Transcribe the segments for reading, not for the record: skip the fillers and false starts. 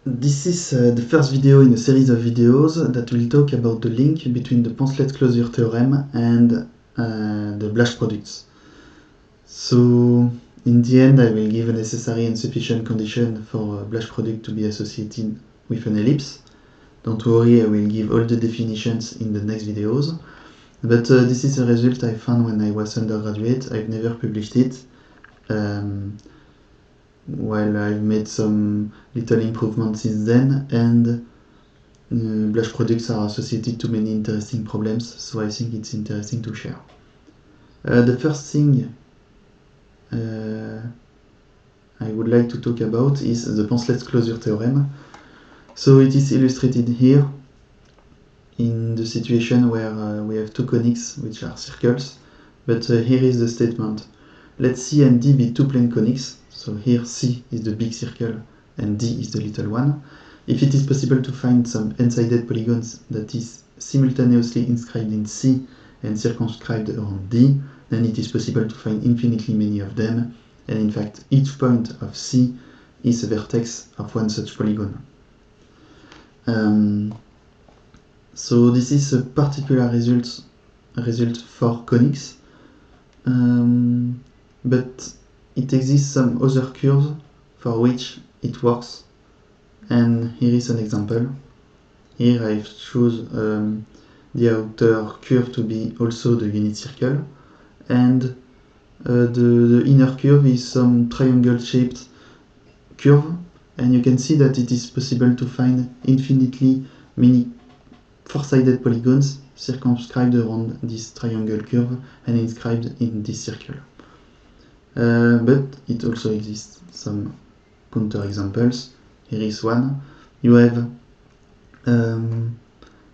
This is the first video in a series of videos that will talk about the link between the Poncelet closure theorem and the Blasch products. So in the end I will give a necessary and sufficient condition for a Blasch product to be associated with an ellipse. Don't worry, I will give all the definitions in the next videos. But this is a result I found when I was undergraduate. I've never published it. While I've made some little improvements since then, and Blasch products are associated to many interesting problems, so I think it's interesting to share. The first thing I would like to talk about is the Poncelet closure theorem. So it is illustrated here in the situation where we have two conics which are circles, but here is the statement. Let C and D be two plane conics, so here C is the big circle and D is the little one. If it is possible to find some n-sided polygons that is simultaneously inscribed in C and circumscribed around D, then it is possible to find infinitely many of them, and in fact each point of C is a vertex of one such polygon. So this is a particular result for conics, but it exists some other curves for which it works, and here is an example. Here I've chosen the outer curve to be also the unit circle, and the inner curve is some triangle shaped curve, and you can see that it is possible to find infinitely many four-sided polygons circumscribed around this triangle curve and inscribed in this circle. But it also exists some counterexamples. Here is one. You have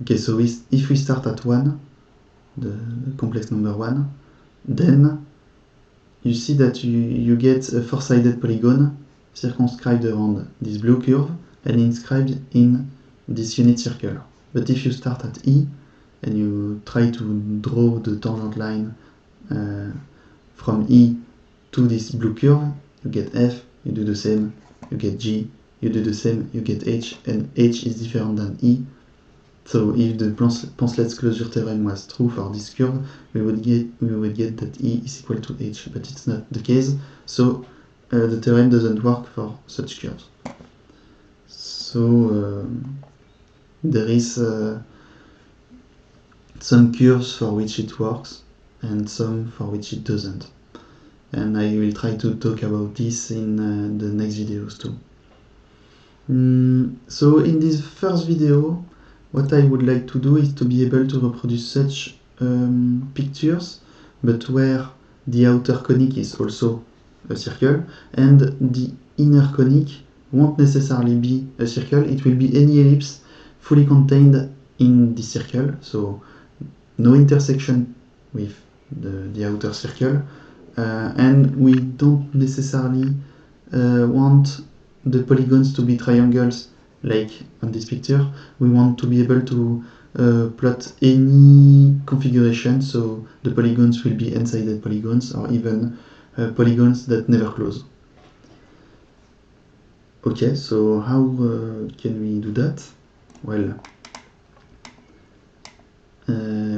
okay, so if we start at 1, the complex number 1, then you see that you get a four-sided polygon circumscribed around this blue curve and inscribed in this unit circle. But if you start at E and you try to draw the tangent line from E to this blue curve, you get F, you do the same, you get G, you do the same, you get H, and H is different than E. So if the Poncelet's closure theorem was true for this curve, we would get that E is equal to H, but it's not the case, so the theorem doesn't work for such curves. So there is some curves for which it works and some for which it doesn't, and I will try to talk about this in the next videos too. So in this first video, what I would like to do is to be able to reproduce such pictures, but where the outer conic is also a circle, and the inner conic won't necessarily be a circle, it will be any ellipse fully contained in the circle, so no intersection with the outer circle, and we don't necessarily want the polygons to be triangles like on this picture. We want to be able to plot any configuration, so the polygons will be n-sided polygons or even polygons that never close. Okay, so how can we do that? Well,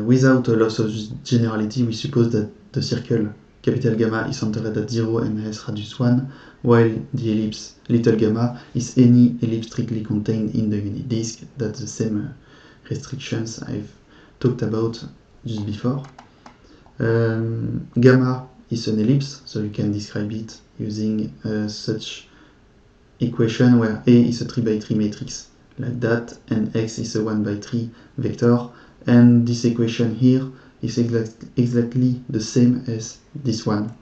without a loss of generality, we suppose that the circle capital gamma is centered at 0 and has radius 1, while the ellipse little gamma is any ellipse strictly contained in the unit disk. That's the same restrictions I've talked about just before. Gamma is an ellipse, so you can describe it using such equation where A is a 3x3 matrix like that, and X is a 1x3 vector, and this equation here is exactly the same as this one,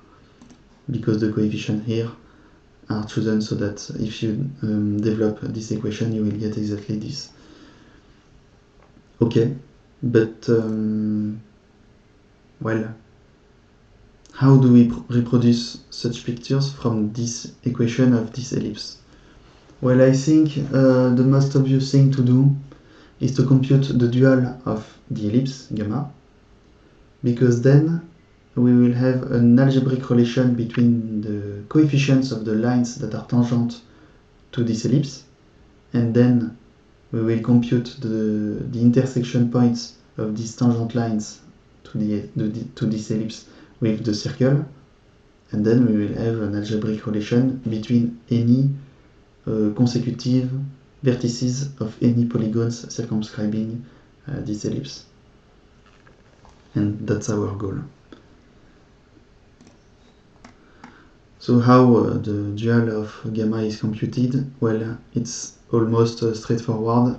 because the coefficients here are chosen so that if you develop this equation, you will get exactly this. Okay, but well, how do we reproduce such pictures from this equation of this ellipse? Well, I think the most obvious thing to do is to compute the dual of the ellipse, gamma, because then we will have an algebraic relation between the coefficients of the lines that are tangent to this ellipse and then we will compute the intersection points of these tangent lines to this ellipse with the circle, and then we will have an algebraic relation between any consecutive vertices of any polygons circumscribing this ellipse. And that's our goal. So how the dual of gamma is computed? Well, it's almost straightforward.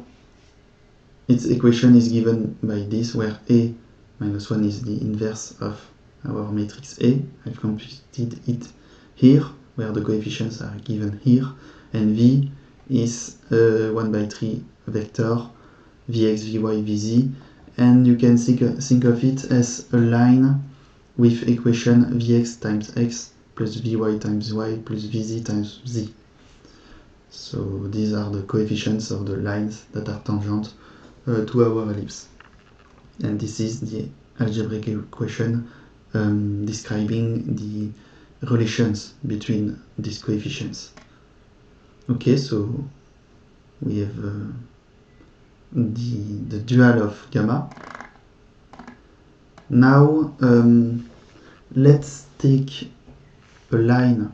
Its equation is given by this, where A minus 1 is the inverse of our matrix A. I've computed it here, where the coefficients are given here, and V is 1 by 3 vector Vx, Vy, Vz, and you can think of it as a line with equation Vx times x plus Vy times y plus Vz times z. So these are the coefficients of the lines that are tangent to our ellipse. And this is the algebraic equation describing the relations between these coefficients. Okay, so we have the dual of gamma. Now let's take a line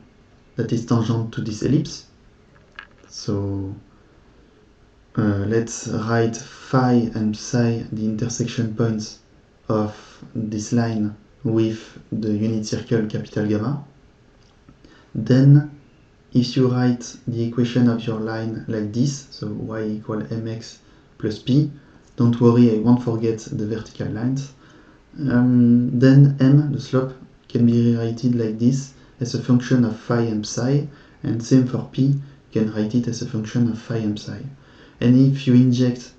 that is tangent to this ellipse. So let's write phi and psi, the intersection points of this line, with the unit circle capital gamma. Then if you write the equation of your line like this, so y equal mx plus p, don't worry, I won't forget the vertical lines. Then m, the slope, can be rewritten like this as a function of phi and psi, and same for p, you can write it as a function of phi and psi. And if you inject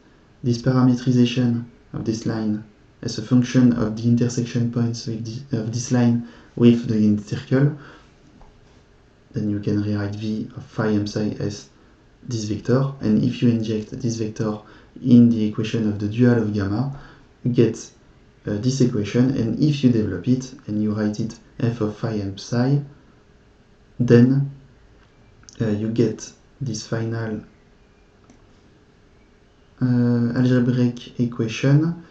this parametrization of this line as a function of the intersection points of this line with the unit circle, then you can rewrite v of phi and psi as this vector, and if you inject this vector in the equation of the dual of gamma, you get this equation, and if you develop it and you write it f of phi and psi, then you get this final algebraic equation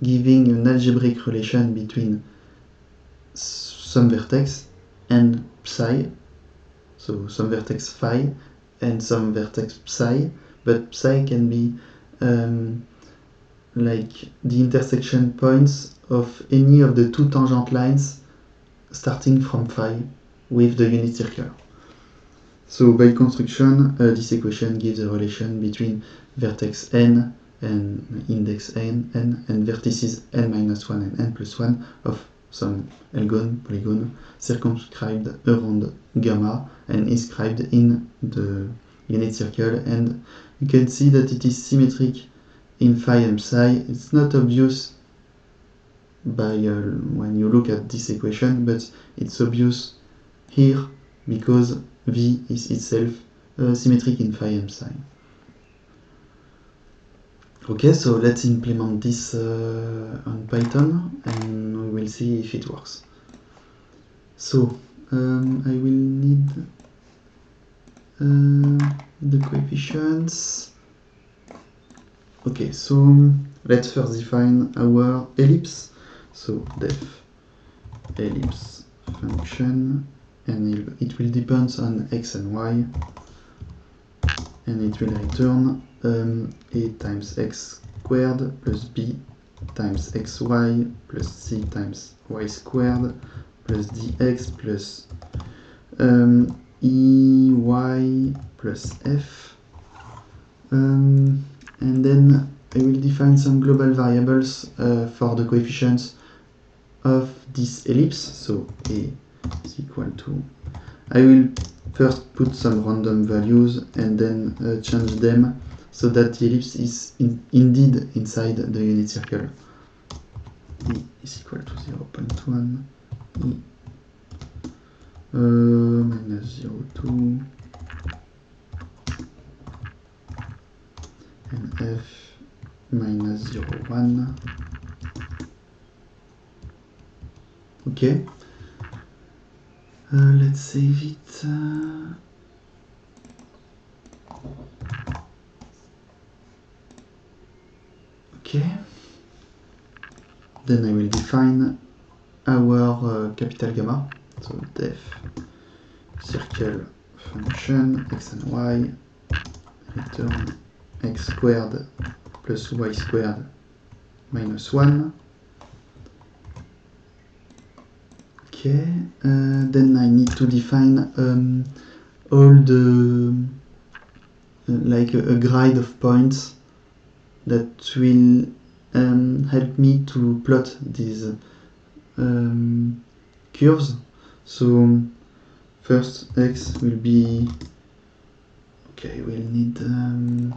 giving an algebraic relation between some vertex and psi, so some vertex phi and some vertex psi, but psi can be like the intersection points of any of the two tangent lines starting from phi with the unit circle. So by construction, this equation gives a relation between vertex n and index n and vertices n minus 1 and n plus 1 of some polygon circumscribed around gamma and inscribed in the unit circle, and you can see that it is symmetric in phi and psi. It's not obvious by when you look at this equation, but it's obvious here because V is itself symmetric in phi and psi. Okay, so let's implement this on Python and we will see if it works. So I will need the coefficients. Okay, so let's first define our ellipse. So def ellipse function, and it will depend on x and y, and it will return a times x squared plus b times xy plus c times y squared plus dx plus ey plus f, and then I will define some global variables for the coefficients of this ellipse. So a is equal to, I will first put some random values and then change them so that the ellipse is indeed inside the unit circle. E is equal to 0.1, E minus 0.2, and F minus 0.1. Okay. Let's save it. Okay. Then I will define our capital gamma. So def circle function x and y return x squared plus y squared minus 1. Okay, then I need to define all the like a grid of points that will help me to plot these curves. So first x will be, okay, we'll need to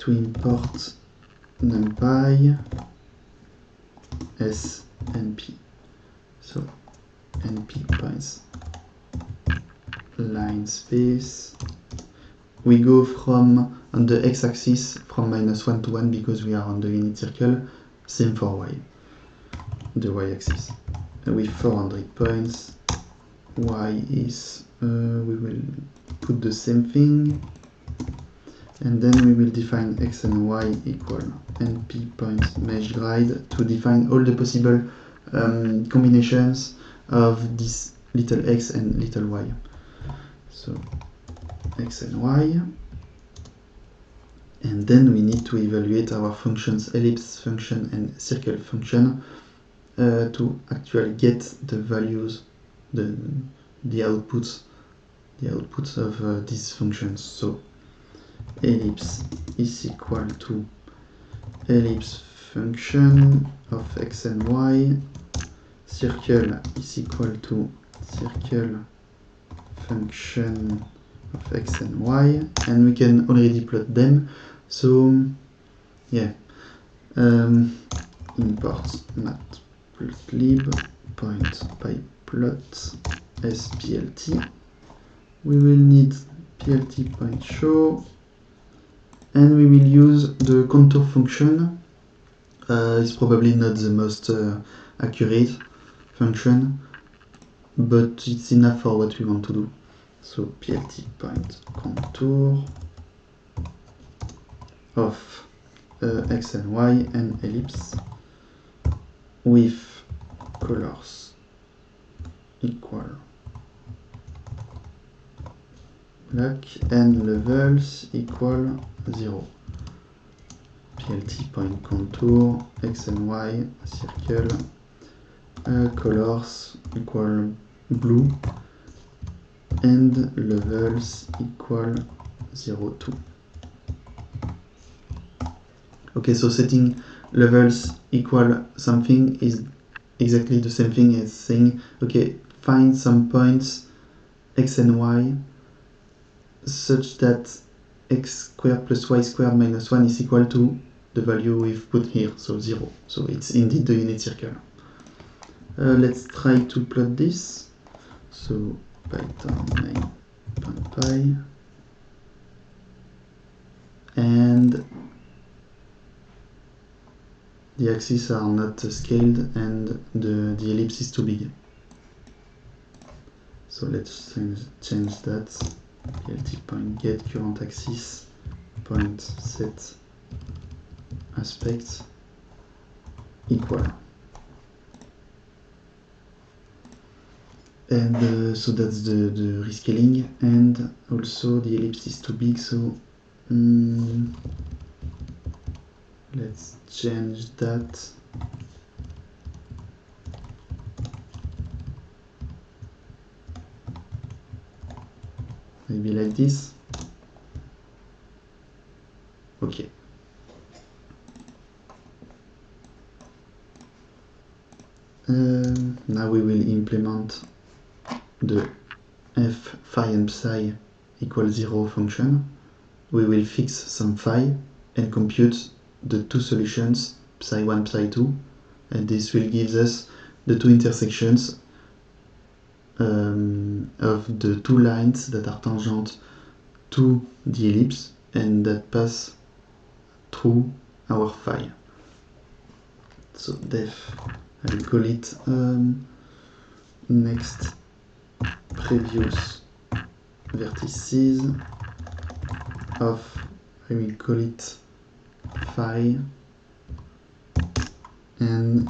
import numpy s np. So np points line space. We go from on the x-axis from -1 to 1 because we are on the unit circle. Same for y, the y-axis. With 400 points, y is we will put the same thing, and then we will define x and y equal np points mesh grid to define all the possible combinations of this little x and little y. So x and y, and then we need to evaluate our functions ellipse function and circle function to actually get the values, the outputs of these functions. So ellipse is equal to ellipse function of x and y, circle is equal to circle function of x and y, and we can already plot them. So yeah, import matplotlib point by plot splt. We will need plt point show, and we will use the contour function. It's probably not the most accurate function, but it's enough for what we want to do. So plt point contour of x and y and ellipse with colors equal black and levels equal 0. plt point contour x and y circle colors equal blue and levels equal 0, 2. Okay, so setting levels equal something is exactly the same thing as saying, okay, find some points x and y such that x squared plus y squared minus 1 is equal to the value we've put here, so 0. So it's indeed the unit circle. Let's try to plot this. So python main.py, and the axes are not scaled and the ellipse is too big. So let's change that. plt point get current axis point set aspect equal. And so that's the rescaling, and also the ellipse is too big, so let's change that. Maybe like this. Okay. Now we will implement the f phi and psi equals 0 function. We will fix some phi and compute the two solutions, psi1, psi2, and this will give us the two intersections of the two lines that are tangent to the ellipse and that pass through our phi. So def, I will call it next previous vertices of, I will call it phi, and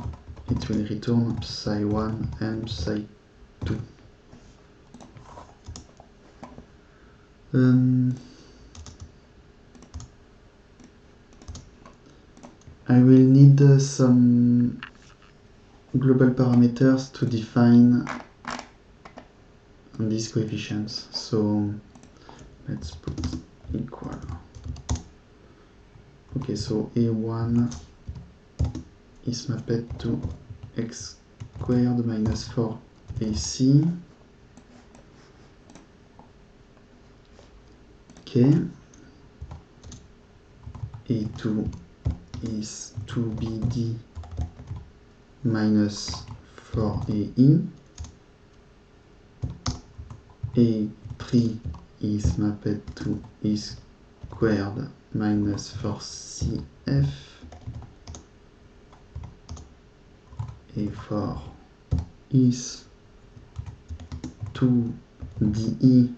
it will return psi1 and psi2. I will need some global parameters to define these coefficients. So let's put equal. Okay, so A1 is mapped to x squared minus 4ac. Okay. A2 is 2bd minus 4ae. A3 is mapped to e squared minus 4cf. A4 is 2de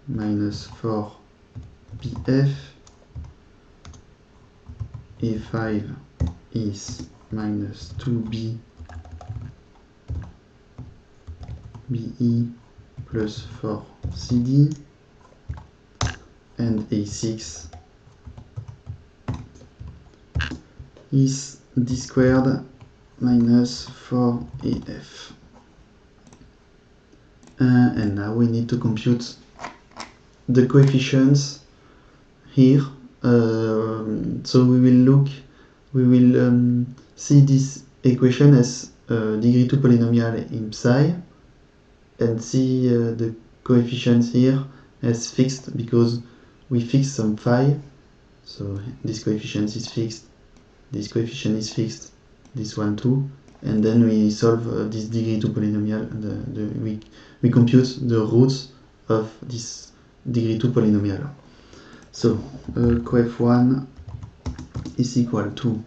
minus 4bf. A5 is minus 2b be plus 4cd, and A6 is d squared minus 4af. And now we need to compute the coefficients here. So we will see this equation as degree 2 polynomial in psi, and see the coefficients here as fixed because we fix some phi. So this coefficient is fixed, this coefficient is fixed, this one too, and then we solve this degree 2 polynomial, and we compute the roots of this degree 2 polynomial. So coef1 is equal to,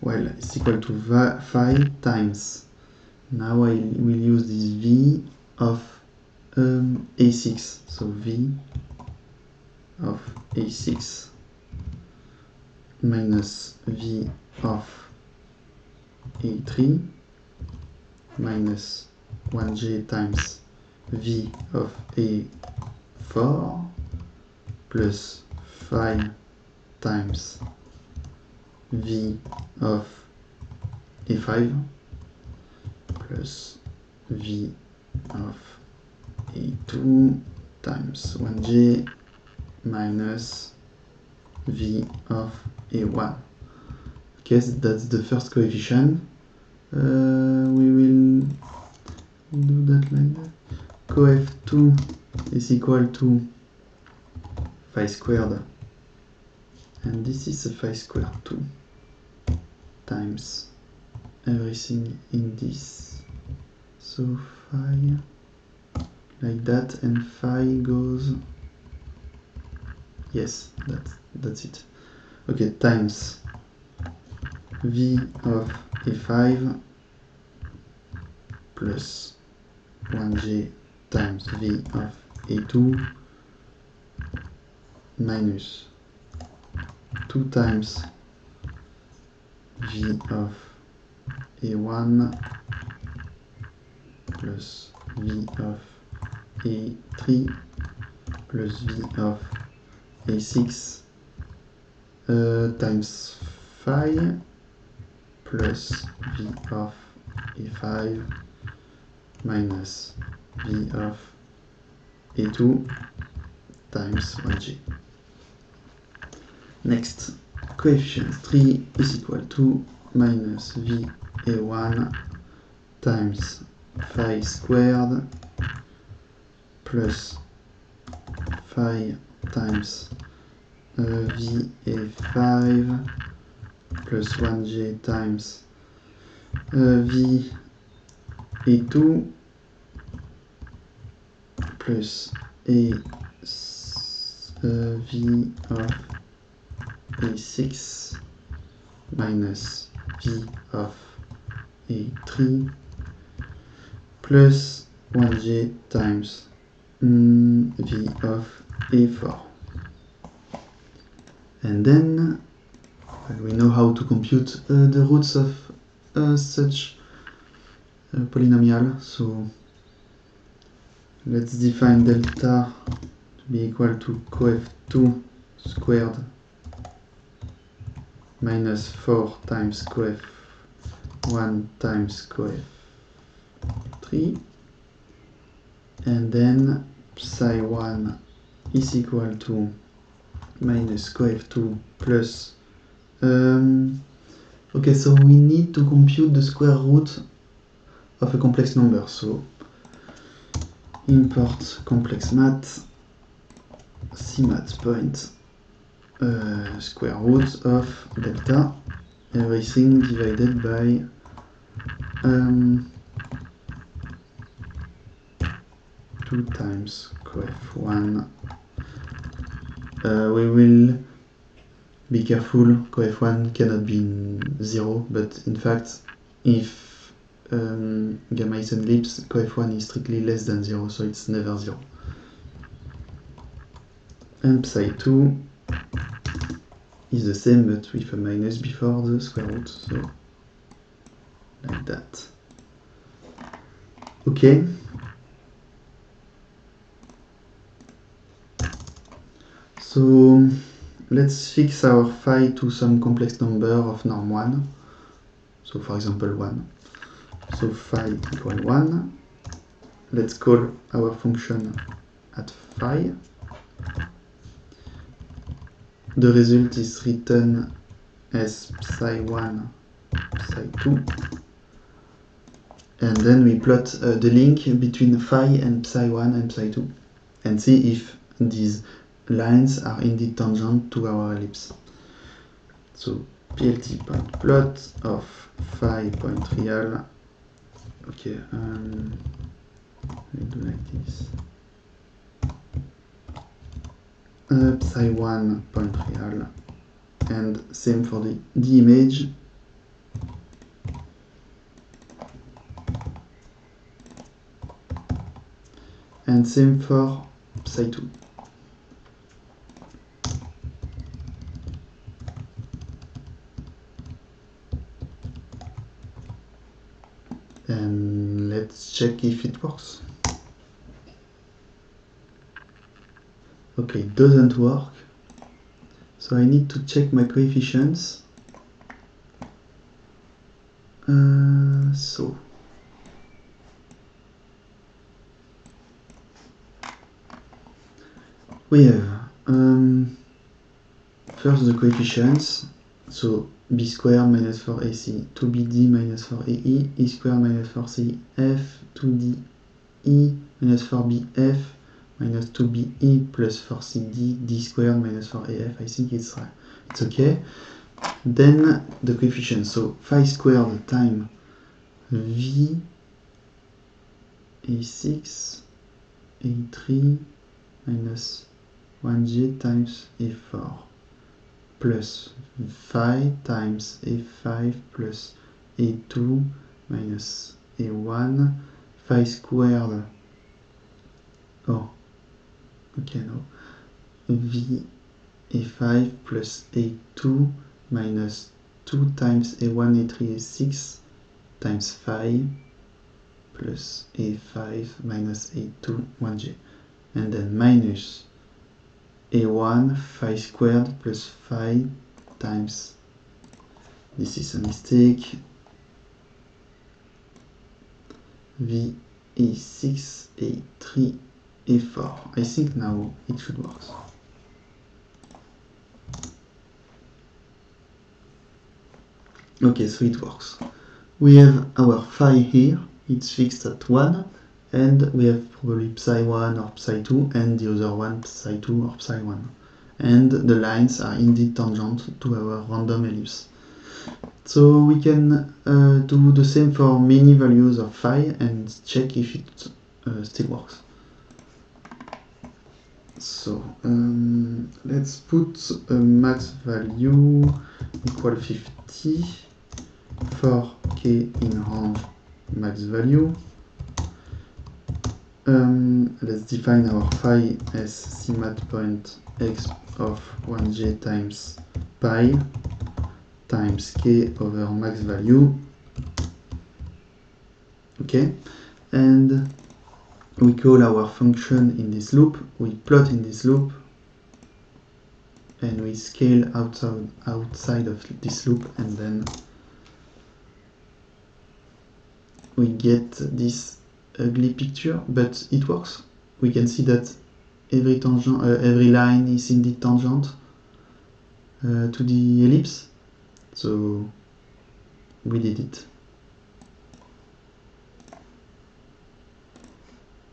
well, it's equal to phi times, now I will use this v of a6, so v of a6 minus v of a3 minus 1j times v of a4 plus phi times v of a5 plus v of a2 times 1j minus v of a1. Okay, so that's the first coefficient. We will do that like that. Coef2 is equal to phi squared, and this is a phi squared 2 times everything in this, so phi like that, and phi goes, yes, that's it. Okay, times v of a5 plus 1j times v of a2 minus 2 times v of a1 plus v of a3 plus v of a6 times phi plus v of a5 minus v of a2 times 1j. Next, coefficient 3 is equal to minus v a1 times phi squared plus phi times v a5 plus 1j times v a2 plus v of a6 minus v of a3 plus 1j times v of a4. And then and we know how to compute the roots of such a polynomial. So let's define delta to be equal to coef2 squared minus 4 times coef1 times coef3, and then psi1 is equal to minus coef2 plus okay, so we need to compute the square root of a complex number, so import complex math cmath point square root of delta, everything divided by 2 times coef1. We will be careful, coef1 cannot be 0, but in fact if gamma is an ellipse, coef1 is strictly less than 0, so it's never 0. And psi2 is the same but with a minus before the square root, so like that. Okay. So let's fix our phi to some complex number of norm 1. So for example 1. So phi equal 1. Let's call our function at phi. The result is written as psi1, psi2. And then we plot the link between phi and psi1 and psi2 and see if these lines are indeed tangent to our ellipse. So plt.plot of phi point real. Okay, we do like this. Psi1 point real, and same for the image. And same for psi2. And let's check if it works. Okay, it doesn't work. So I need to check my coefficients. So we have first the coefficients. So b squared minus 4ac, 2bd minus 4ae, e squared minus 4cf, 2de minus 4bf, minus 2be plus 4cd, d squared minus 4af. I think it's okay. Then the coefficients, so phi squared times v a6 a3 minus 1j times a4 plus phi times a5 plus a2 minus a1 phi squared, oh okay, no, v a5 plus a2 minus 2 times a1 a3 a6 times phi plus a5 minus a2 1j, and then minus a1 phi squared plus phi times, this is a mistake, v a6 a3 a4. I think now it should work. Okay, so it works. We have our phi here, it's fixed at 1, and we have probably psi1 or psi2, and the other one psi2 or psi1. And the lines are indeed tangent to our random ellipse. So we can do the same for many values of phi and check if it still works. So let's put a max value equal 50 for k in range max value. Let's define our phi as cmath point x of 1j times pi. times k over max value. Okay, and we call our function in this loop, we plot in this loop, and we scale outside of this loop, and then we get this ugly picture, but it works. We can see that every line is indeed tangent to the ellipse, so we did it.